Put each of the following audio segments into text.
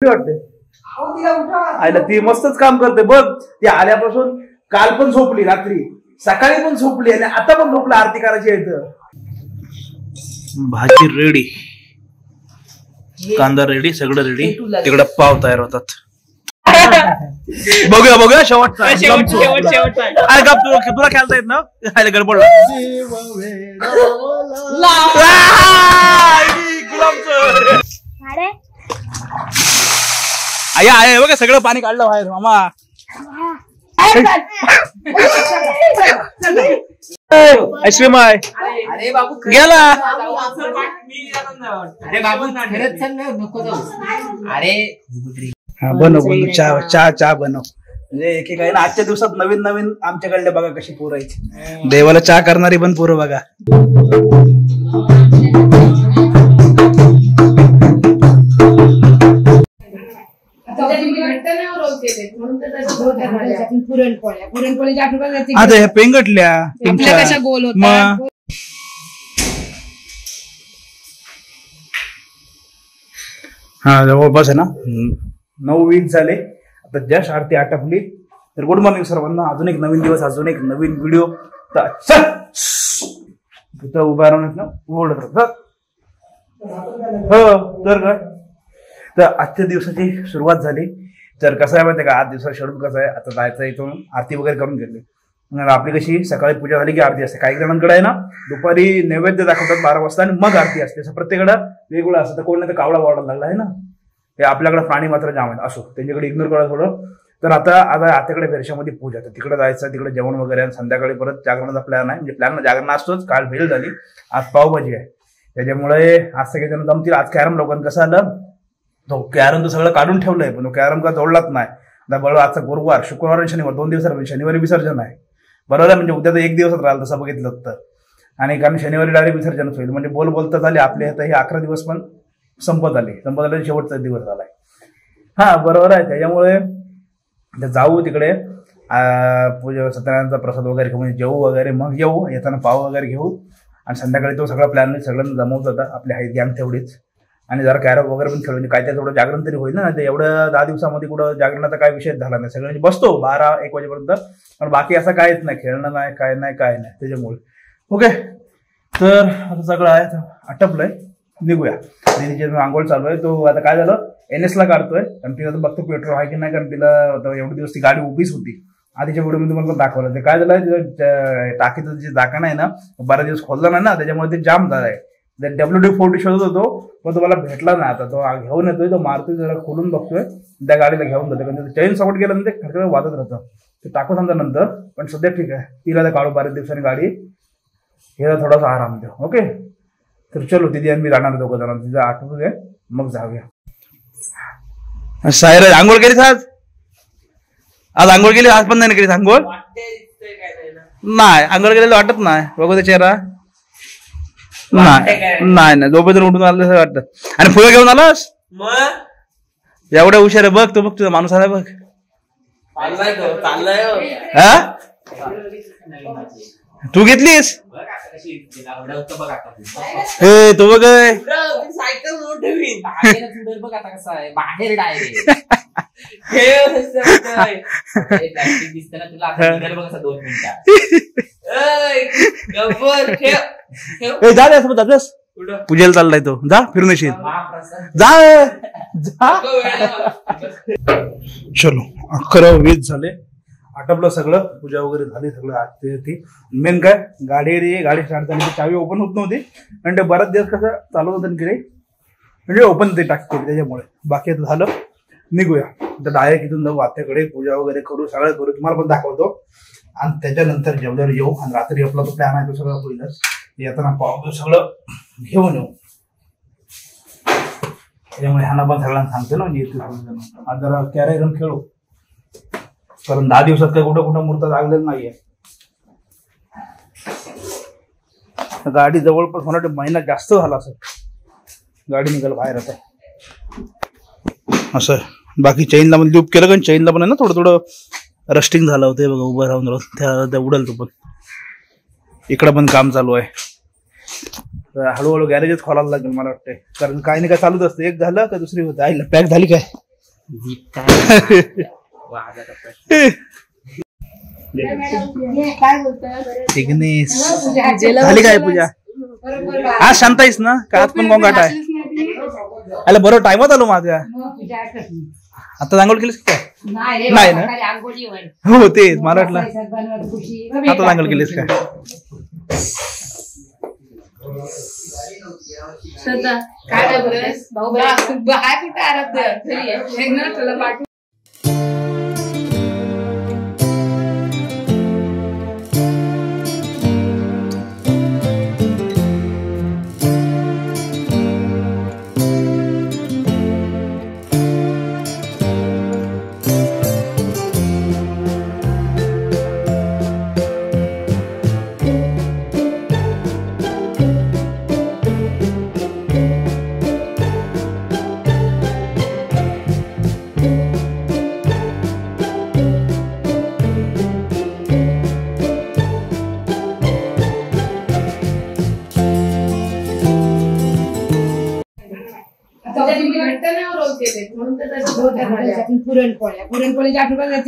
वाटते आईला ती मस्तच काम करते बघ. ती आल्यापासून काल पण झोपली, रात्री सकाळी पण झोपली आणि आता पण झोपली. आरती करायची आहे. भाजी रेडी, कांदा रेडी, सगळं रेडी. तिकडे पाव तयार होतात. बघूया शेवटचा. तुला खेळता येत ना गडबड. आहे बघा सगळं पाणी काढलं बाहेर मामा. आईस्क्रीम आहे गेला. बनव चहा बनव. म्हणजे एकेकाळी ना आजच्या दिवसात नवीन नवीन आमच्याकडले बघा कशी पोरायची. देवाला चहा करणारी पण पोरं बघा. आता ह्या पेंगटल्या तुमच्या गोल होत्या. हा जवळपास आहे ना 9:20 झाले. आता जस्ट आरती आटपली. तर गुड मॉर्निंग सर्वांना. अजून एक नवीन दिवस, अजून एक नवीन व्हिडिओ. तिथं उभा राहून ना ओढत राहत. हो तर काय, तर आजच्या दिवसाची सुरुवात झाली. तर कसं आहे माहिती आहे का, आज दिवसाचं शेड्यूल कसं आहे. आता जायचं इथून आरती वगैरे करून घेतली. आपली कशी सकाळी पूजा झाली की आरती असते. काही जणांकडे आहे ना दुपारी नैवेद्य दाखवतात 12 वाजता आणि मग आरती असते. असं प्रत्येकाकडं वेगवेगळं असतं. तर कोण नाही तर कावळा वाढायला लागला आहे ना. हे आपल्याकडे प्राणी मात्र जाम आहेत. असो त्यांच्याकडे इग्नोर करा थोडं. तर आता आत्याकडे बेरशामध्ये पूजा. तर तिकडे जायचं, तिकडे जेवण वगैरे आणि संध्याकाळी परत जागरणाचा प्लॅन आहे. म्हणजे प्लॅन जागरण असतोच. काल भेल झाली, आज पावभाजी आहे. त्याच्यामुळे आज सगळे जण जमतील. आज कॅरम लोकांना कसं आलं, तो कॅरम तर सगळं काढून ठेवलंय पण तो कॅरम का जोडलाच नाही. बरोबर आजचा गुरुवार, शुक्रवार आणि शनिवार 2 दिवसात. शनिवारी विसर्जन आहे बरोबर आहे. म्हणजे उद्या तर 1 दिवसात राहिलं तसं बघितलं तर. आणि कारण शनिवारी डायरेक्ट विसर्जनच होईल. म्हणजे बोलता झाले आपले आता हे 11 दिवस पण संपत आले शेवटचा दिवस झालाय. हा बरोबर आहे. त्याच्यामुळे जाऊ तिकडे पूजा सत्यनारायणचा प्रसाद वगैरे घेऊन जेवू वगैरे, मग येऊ. येताना पाव वगैरे घेऊ आणि संध्याकाळी तो सगळा प्लॅन सगळ्यांना जमवत होता. आपली हाईट गॅंग तेवढीच. आणि जरा कॅरम वगैरे पण खेळून काय त्या थोडं जागरण तरी होईल ना. एवढं 10 दिवसामध्ये कुठं जागरणाचा काय विषय झाला नाही. सगळ्यांनी बसतो 12-1 वाजेपर्यंत. पण बाकी असं काहीच नाही, खेळणं नाही, काय नाही त्याच्यामुळे. ओके तर आता सगळं आहे आटपलंय. निघूया. दीदीची आंघोळ चालू आहे. तो आता काय झालं NS ला काढतोय. कारण तिला तर बघतो पेट्रोल आहे की नाही. कारण तिला एवढे दिवस ती गाडी उभीच होती. आधीच्या व्हिडिओ तुम्हाला पण दाखवलं. ते काय झालं तिचं टाकीचं जे झाकण आहे ना बऱ्याच दिवस खोललं नाही ना, त्याच्यामुळे ते जाम झालं आहे. WD-40 शोधत होतो पण तुम्हाला भेटला नाही. आता तो घेऊन येतोय, तो मारतोय, जरा खोलून बघतोय, त्या गाडीला घेऊन जातो. कारण चैन सपोर्ट केलं ना ते खरखर वाजत राहतं. ते टाकू समजा नंतर. पण सध्या ठीक आहे. तिला तर काढू 12 दिवसांनी गाडी. हे थोडासा आराम देऊ. ओके तर चलो दिदी आणि मी राहणार 2 जण. तिचं आठवू दे मग जाऊया. सायरा आंघोळ केलीस आज आंघोळ केली? आज पण नाही केलीस आंघोळ? नाही आंघोळ केलेलं वाटत नाही. बघू ते चेहरा. नाही झोपेतून उठून आलं असं वाटतं. आणि फुलं घेऊन आलास एवढ्या हुशार आहे. बघ तो बघ तुझा माणूस आला बघ. तू घेतलीस? हे तो बघ बाहेर डायरेक्ट पूजेला चाललाय तो. जा फिरून येशील. जा चलो 11:20 झाले. आटपलं सगळं. पूजा वगैरे झाली सगळं. आरती. मेन काय गाडी स्टार्ट झाली. चावी ओपन होत नव्हती आणि ते बराच दिवस कसं चालू होतं की रे म्हणजे ओपन ते टाकते त्याच्यामुळे. बाकी आता झालं. निघूया तर डायरेक्ट इथून जाऊ आत्याकडे. पूजा वगैरे करू, सगळं करू, तुम्हाला पण दाखवतो. आणि त्याच्यानंतर जेवल्यावर येऊ. आणि रात्री आपला तो प्लॅन आहे तो सगळं होईलच. येताना पाव सगळं घेऊन येऊ. त्याच्यामुळे ह्यांना पण सगळ्यांना सांगते ना म्हणजे येते. आज जरा कॅरेम खेळू. कारण 10 दिवसात काही कुठं मुहूर्त लागलेलं नाहीये. गाडी जवळपास मला महिना जास्त झाला असं गाडी निघाल बाहेर आता असं. बाकी चैनला पण लूप केलं कारण चैनला पण आहे ना थोडं रस्टिंग झालं होतं बघा. उभं राहून त्या उडेल तो पण. इकडं पण काम चालू आहे. हळूहळू गॅरेजच खोलायला लागेल मला वाटतंय. कारण काही नाही काय चालूच असतं. एक झालं का दुसरी होतं. आईला पॅक झाली काय दीप काय वाजत असतात. काय बोलतोय? झाली काय पूजा? आज शांत आहेस ना का आज पण गोंगाट आहे? अरे बरोबर टाइमात आलो माझ्या. आता आंघोळ केलीस काय? नाही ना हो ते मला वाटलं आता आंघोळ केलीस काय? काय भाऊ बाय कुठे आराध्य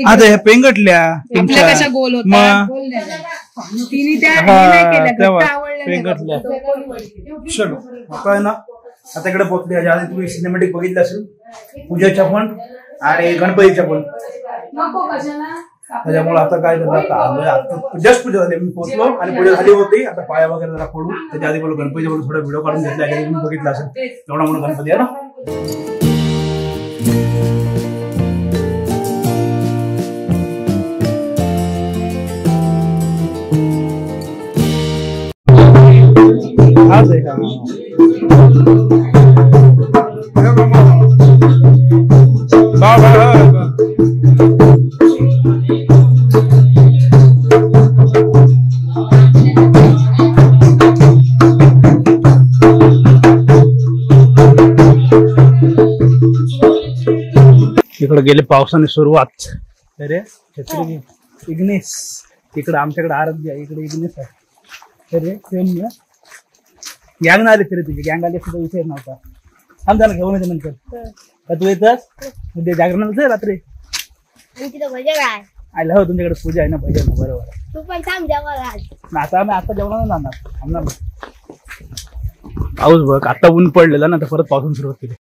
आता ह्या पेंगटल्या कशा गोल होत्या पेंगटल्या. चलो आता आहे ना आता इकडे पोहोचले. ह्याच्या आधी तुम्ही सिनेमॅटिक बघितलं असेल पूजाच्या पण आणि गणपतीच्या पण. त्याच्यामुळे आता काय करणार आता जस्ट पूजा झाली मी पोहोचलो आणि पूजा झाली होती. आता पाया वगैरे जरा पडू. त्याच्या आधी बोलू गणपतीच्या पण थोडा व्हिडिओ काढून घेतला तुम्ही बघितला असेल. एवढा म्हणून गणपती आहे ना. इकडे गेले पावसाने सुरुवात. अरे छत्री इग्नेस इकडे आमच्याकडे आराध्य आहे. इकडे इग्नेस आहे. अरे सेम ना गँग आले तरी तुझी गँग आली सुद्धा विषय नव्हता. थांब ना घेऊन येते नंतर. तू येतस उद्या जागरण रात्री आलं हो तुमच्याकडे पूजा आहे ना भजन बरोबर. तू पण थांब जेवण आता आम्ही आता जेवणार जाणार. पाऊस बघ आता ऊन पडलेला ना तर परत पावसून सुरुवात केली.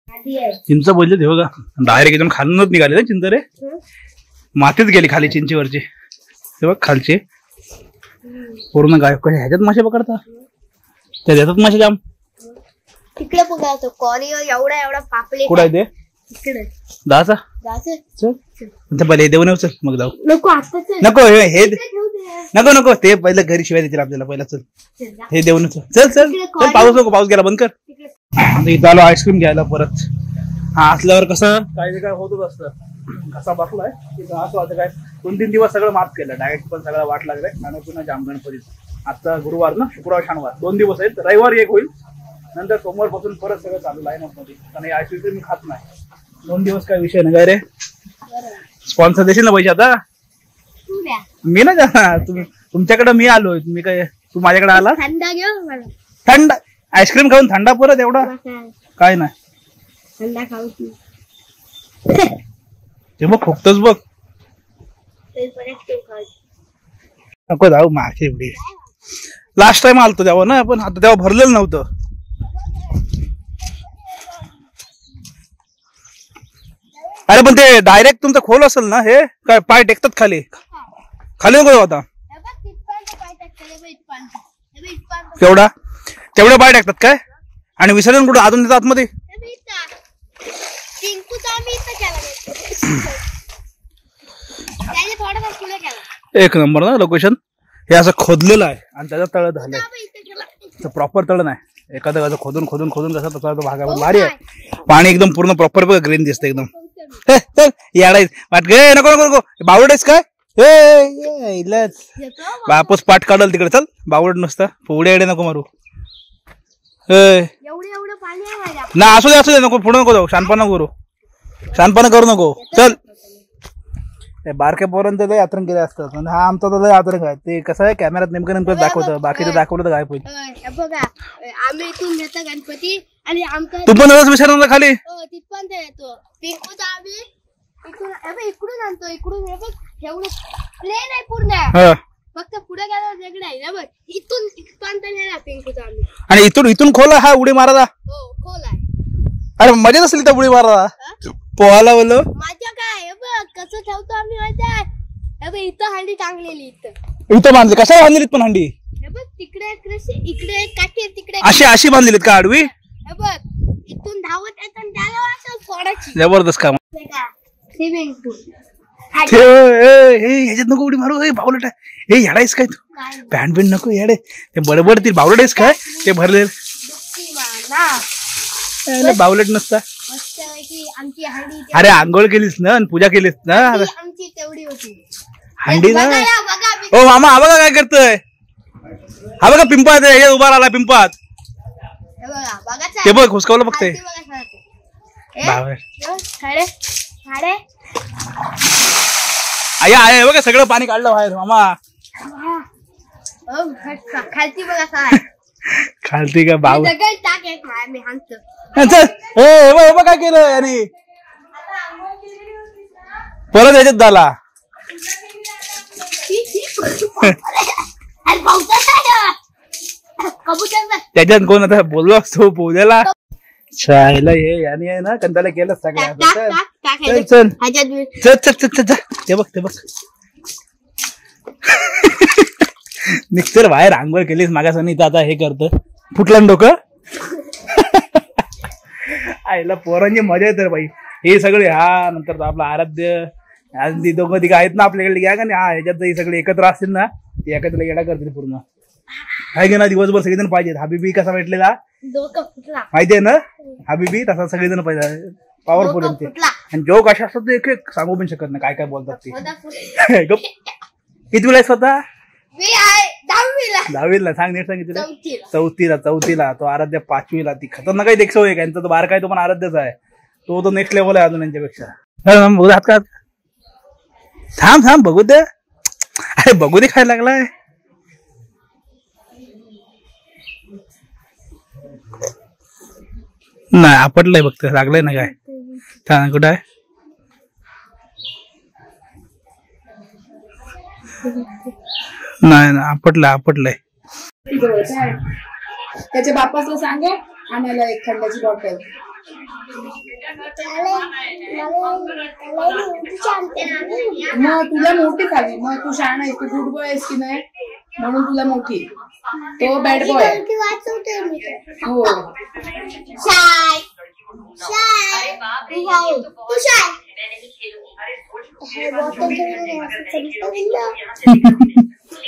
चिंच बोलले ते बघा डायरेक्ट एकदम खालूनच निघाले ना चिंच. रे मातीच गेली खाली चिंचेवरची. ते बघ खालचे पूर्ण गायब. कशा ह्याच्यात मासे पकडता त्या देतात मासे जाम. तिकडे बघायचो कॉरी एवढा एवढा पापलेट. कुठं आहे ते? तिकडे दाचा जायचं पहिले देऊ नव्हतं मग जाऊ. नको आता नको हे नको नको ते पहिलं घरी शिवाय देतील आपल्याला. पहिला चल हे देऊ नको. चल चल चल पाऊस नको. पाऊस गेला बंद कर. इथं आलो आईस्क्रीम घ्यायला परत. हा असल्यावर कसं काय काय होतच असतं. कसा बसलाय तिथं असं वाटतं काय 2-3 दिवस सगळं माफ केलं. डायरेक्ट पण सगळं वाट लागलाय. खाणं पिणं जाम गणपतीत. आता गुरुवार ना शुक्रवार शनिवार 2 दिवस आहेत. रविवार एक होईल नंतर सोमवार पासून परत सगळं चालू लाईन अप मध्ये. कारण आईस्क्रीम मी खात नाही. 2 दिवस काय विषय नाही. काय रे स्पॉन्सर देशील ना पैसे आता? मी ना जाणार. तुमच्याकडे मी आलोय. तुम्ही काय तू माझ्याकडे आला. थंडा घेऊ मला. थंड आईस्क्रीम खाऊन थंडा परत एवढा काय नाही. थंडा खाऊ ते बघ खोकतच बघ. नको जाऊ मागे एवढी. लास्ट टाइम आलतो तेव्हा ना पण आता तेव्हा भरलेलं नव्हतं. अरे पण ते डायरेक्ट तुमचं खोल असेल ना हे काय पाय टेकतात खाली. खाली नको आता. केवढा तेवढे पाय टाकतात काय? आणि विसर्जन कुठं अजून देतात आतमध्ये? एक नंबर ना लोकेशन. हे असं खोदलेलं आहे आणि त्याचं तळ झालंय. प्रॉपर तळ नाही. एखादं कसं खोदून खोदून खोदून कसं तसा तो भाग भारी आहे. पाणी एकदम पूर्ण प्रॉपर ग्रीन दिसतं एकदम. याडायच वाट गे नको नको नको. बावडेस काय वापस पाठ काढल तिकडे. चल बावड नसता पुढे एडे नको मारू. ना असू दे नको पुढे नको जाऊ. शानपणा करू. शानपणा करू नको. चल बारक्या पोरांचं लय यात्रा केले असतात. हा आमचा तर लय यात्रा काय ते कसं आहे कॅमेऱ्यात नेमकं नेमकं दाखवतं. बाकीचं दाखवलं तर काय होईल. बघा आम्ही इथून नेतो गणपती आणि आमचा तू पण विचारणार खाली. तिथपर्यंत येतो. पिंकूचा आम्ही इकडून आणतो इकडून एवढं प्लेन आहे पूर्ण हा. फक्त पुढे गेल्यावर वेगळं आहे ना बघ इथून आणता पिंकूचा आम्ही आणि इथून खोल हा उडी मारायला. हो खोल आहे. अरे मजाच असेल तर उडी मारायला पोहायला बोललो. माझ्या काय हे बघ कसं ठेवतो आम्ही माझ्या हे बघ इथं हंडी टांगलेली इथं बांधली. कशा बांधलीत पण हंडी? हे बघ तिकडे इकडे काठी तिकडे अशी बांधलीत का आडवी? हे बघ इथून धावत येतात त्याला असं फोडायची. जबरदस्त काम. स्विमिंग पूल ह्याच्यात नको उडी मारू. बावलट आहे. हे येडायस काय तू? पॅन्ट बिंट नको येडे. ते बडबडतील बावलट आहेस काय? ते भरले बावलट नसता. आमची हंडी अरे आंघोळ केलीस ना आणि पूजा केलीस ना. आमची तेवढी होती हंडी ना. हो मामा हा बघा काय करतोय. हा बघा पिंपात हे उभा राहिला पिंपात. ते बघ हुसकावलं बघते. आहे बघा सगळं पाणी काढलं बाहेर मामा. खालती बघा काय खालती का बाव टाक मी हाणतो. काय केलं याने परत याच्यात झाला. त्याच्यात कोण आता बोललो असतो पोहल्याला शाळेला हे याने आहे ना कंटाळा केलं सगळ्या. चल ते बघ निघतर बाहेर आंघोळ केलीस मागास आणि आता हे करत फुटलं डोकं. आईला पोरांची मजा येते बाई. हे सगळे हा नंतर आपलं आराध्य आणि दोघं तिघं आहेत ना आपल्याकडे घ्या का नाही. हा ह्याच्यात हे सगळे एकत्र असतील ना ते एकत्र येडा करतील पूर्ण. आहे की ना दिवसभर सगळेजण पाहिजेत. हाबीबी कसा भेटलेला माहितीये ना. हाबीबी तसा सगळेजण पाहिजे. पॉवरफुल आहे ते. आणि जोक अशा असतात एक एक सांगू पण शकत नाही काय काय बोलतात ते. किती वेळा स्वतः 10वीला सांग नीट सांगितलं. चौथीला तो आराध्य 5वीला. ती खतरनाक आहे. 101 यांचा तो बारका आहे तो पण आराध्यचा आहे. तो नेक्स्ट लेवल आहे अजून यांच्यापेक्षा. थांब बघू दे. अरे बघू दे खायला लागलाय. नाही आपटलंय बघ लागलंय ना काय. छान कुठं आहे. नाही आपटलंय. त्याच्या बापासला सांग आम्हाला एक थंडाची बॉटल. मग तुला मोठी खावी. मग तू शहाणा आहेस. तू गुड बॉय आहेस की नाही म्हणून तुला मोठी. तो बॅड बॉय. हो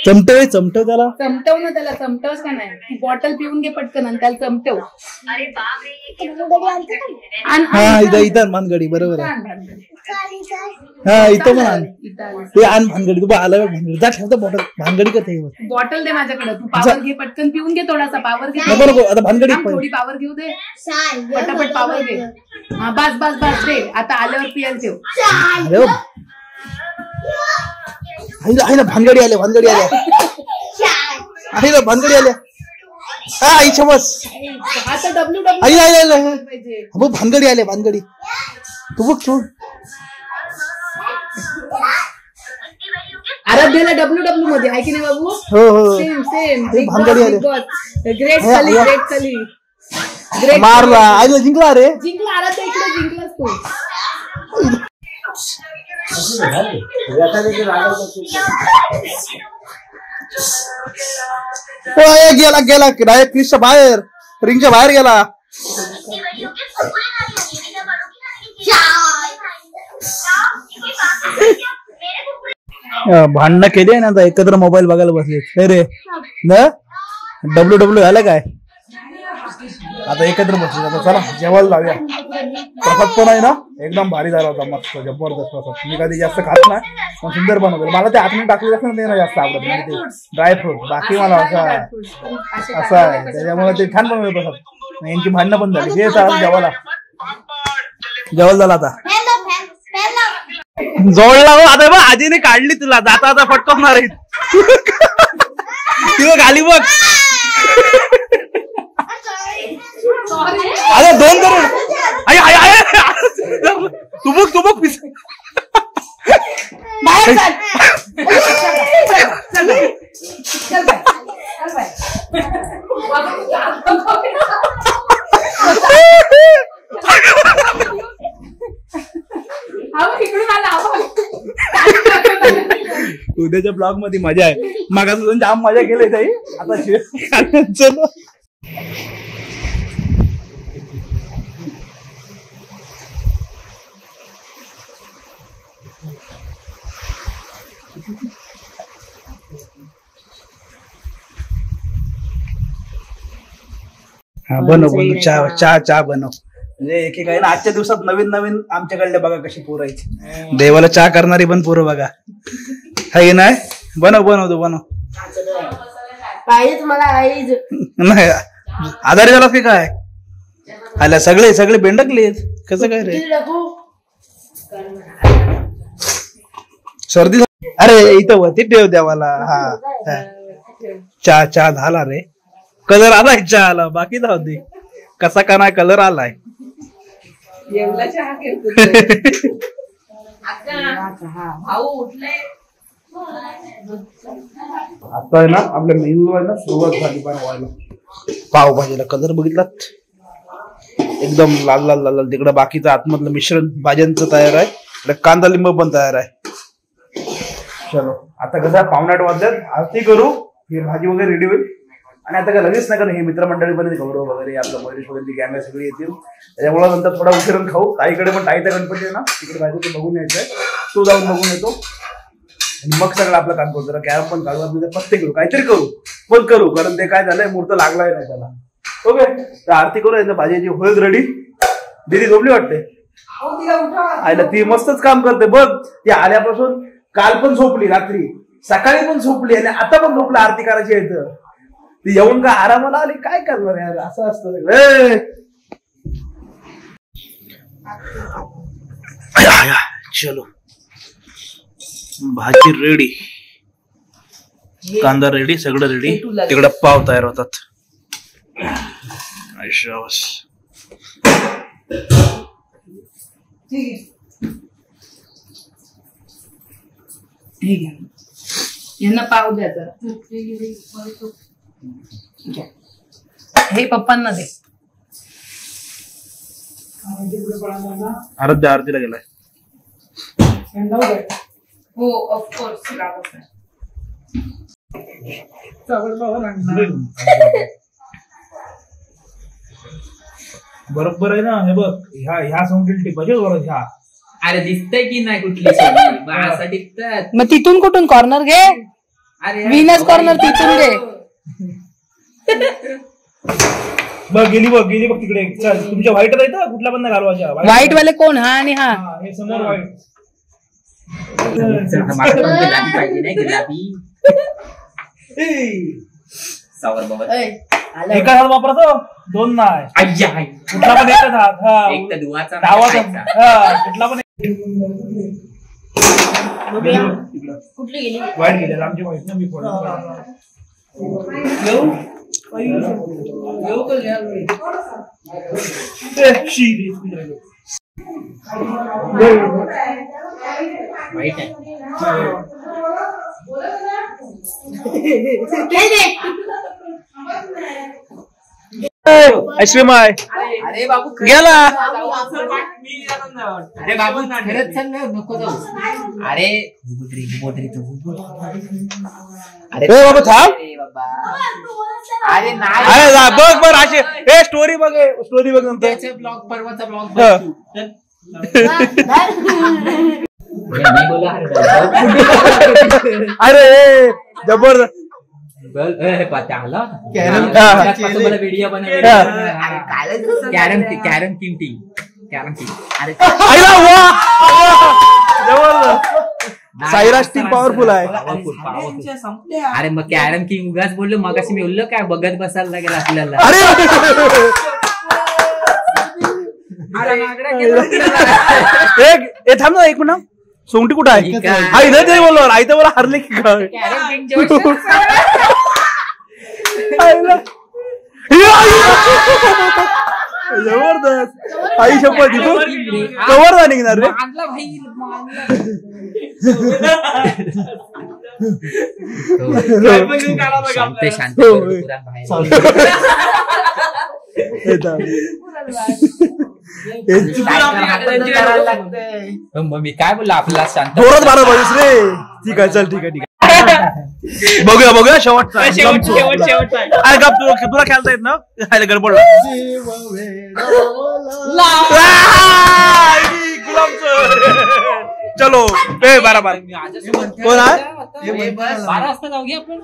चमटव त्याला. चमटव ना त्याला. चमटवच का नाही. ती बॉटल पिऊन घे पटकन आणि त्याला चमटव. हा इथं भानगडी बरोबर आहे. हा इथं पण आण. ते आण भानगडी. तू आला भानगडी जा ठेवतो बॉटल. भानगडी करते बॉटल दे माझ्याकडे. तू पावर घे पटकन पिऊन घे. थोडासा पावर घे. नको आता भानगडी थोडी पावर घेऊ दे. पटापट पावर घे. हा बस दे. आता आल्यावर पियाला ठेव. आहे ना भानगडी आल्या. आहे ना भानगडी आल्या. हा आईच्या बस. आता डब्ल्यू भानगडी आल्या. भानगडी तू बघ सोड. आराध्याला डब्ल्यू मध्ये आहे की नाही बाबू. हो सेम भानगडी आले. ग्रेट खाली मारला. आईला जिंकला. रे जिंकला. आराध्या इकडे जिंकलास तू. गेला डायरेक्ट क्रिसच्या बाहेर. रिंगच्या बाहेर गेला. भांडणं केली आहे ना आता एकत्र मोबाईल बघायला बसले रे ना. डब्ल्यू झालं काय आता एकत्र बसले. आता चला जेवायला लावूया. प्रसाद पण आहे ना एकदम भारी झाला होता. मस्त जबरदस्त प्रसाद. मी कधी जास्त खात नाही पण सुंदर बनवलं. मला ते आतमध्ये टाकलेलं असं ते ना जास्त आवडत नाही. ते ड्रायफ्रूट बाकी मला असं आहे त्याच्यामुळे ते छान बनवलं प्रसाद. यांची भांडणं पण झाली. हे जेवायला झालं आता. जोडला हो आता बघ. आजीने काढली तुला. जाता फटकवणार आहे. ती बघ आली बघ. अरे 2 करोड. तू बघ उद्याच्या ब्लॉग मध्ये मजा आहे. मागास जाम मजा केली ताई. आता चलो हा बनव चहा बनव. म्हणजे एकेकाळी आजच्या दिवसात नवीन नवीन आमच्याकडले बघा कशी पोरं आहेत. देवाला चहा करणारी पण पोरं बघा. हाय नाही बनव तू बनव. पाहिजे तुम्हाला नाही आजारी झाला की काय? आल्या सगळे बेंडकलेत. कसं काय रे? सर्दी अरे इथं होती ठेव देवाला. हा चहा झाला रे. कलर आलाय चहाला. बाकी होती कसा का नाही कलर आलाय. आता आहे ना आपल्या मेनू आहे ना सुरुवात झाली बनवायला. पावभाजीला कलर बघितलात एकदम लाल लाल लाल लाल. तिकडे बाकीचं आतमधलं मिश्रण भाज्यांचं तयार आहे. इकडे कांदा लिंबू पण तयार आहे. चलो आता कसं 7:45 वाजल्यात. आरती करू. ही भाजी वगैरे रेडी होईल. आणि आता काय लगेच नाही कारण हे मित्रमंडळी पण गौरव वगैरे आपलं मयुरेश वगैरे गँग सगळी येतील. त्याच्यामुळे नंतर थोडा उशिरून खाऊ. ताईकडे पण ताईचा गणपती आहे ना तिकडे जायचं ते बघून यायचंय. तो जाऊन बघून येतो आणि मग सगळं आपलं काम करू. जरा कॅरम पण काढू. आपण पत्ते करू काहीतरी करू पण करू कारण ते काय झालंय मुहूर्त लागलाय नाही त्याला. ओके तर आरती करू. यांना भाजीची होईल रेडी. दीदी झोपली वाटते. आयला ती मस्तच काम करते बघ. ती आल्यापासून काल पण झोपली रात्री सकाळी पण झोपली आणि आता पण झोपली. आरती करायची आहे ती येऊन का आरामाला आली. काय करणार यार असं असतं सगळं. चलो भाजी रेडी. कांदा रेडी सगळं रेडी. तिकडे पाव तयार होतात. यांना पाव द्या जरा. हे पप्पांना दे. आराध्या आरतीला गेलाय. हो ऑफकोर्स बरोबर आहे ना. हे बघ ह्या साऊंड टिपाचे बरोबर. ह्या अरे दिसतंय की नाही कुठली असा टिकतात. मग तिथून कुठून कॉर्नर घे. अरे विनस कॉर्नर तिथून घे. बघ गेली बघ तिकडे. तुमच्या व्हाईट आहे का कुठला पण घालवायच्या. व्हाईट वाले कोण हा आणि हा हे समोर व्हाईट. गुलाबी पाहिजे नाही गुलाबी. सावर बाबा एका हात वापरतो 2 नाही. कुठला पण एकच हात. एक तर धुवाचा कुठला पण कुठली गेली. वाईट गेले आमची व्हाईट ना. मी वाईट आहे. आईस्क्रीम आहे. अरे बाबू गेला. अरे बाबू खरंच चल नको जाऊ. अरे अरे बाबा थांब. अरे नाही. अरे बघ असे हे स्टोरी बघ नंतर. त्याचे ब्लॉग परवाचा ब्लॉग अरे जबरदस्त. Video carrom king. अरे साईराज टीम पॉवरफुल आहे. अरे मग कॅरम किंग उगाच बोललो मगाशी मी बोललो काय बघत बसायला लागेल आपल्याला. अरे थांब ना 1 मिनिट. सोंगटी कुठं आहे. हा इथं ते बोललो आयतं मला हरले की काय. जबरदस्त आई शपथ कवर जा निघणार रे मानला भाई मानला. शांत शांत पुरा बाहेर. मग मी काय बोललो आपला शांत जोरात मारा पाहिजेस रे. ठीक आहे चल ठीक आहे ठीक आहे बघूया शेवटचा अरे गप तुला खेळता येत ना खायला गडबडला चलो 12 कोण आहे 12 वाजता जाऊया आपण.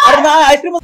अरे आईस्क्रीम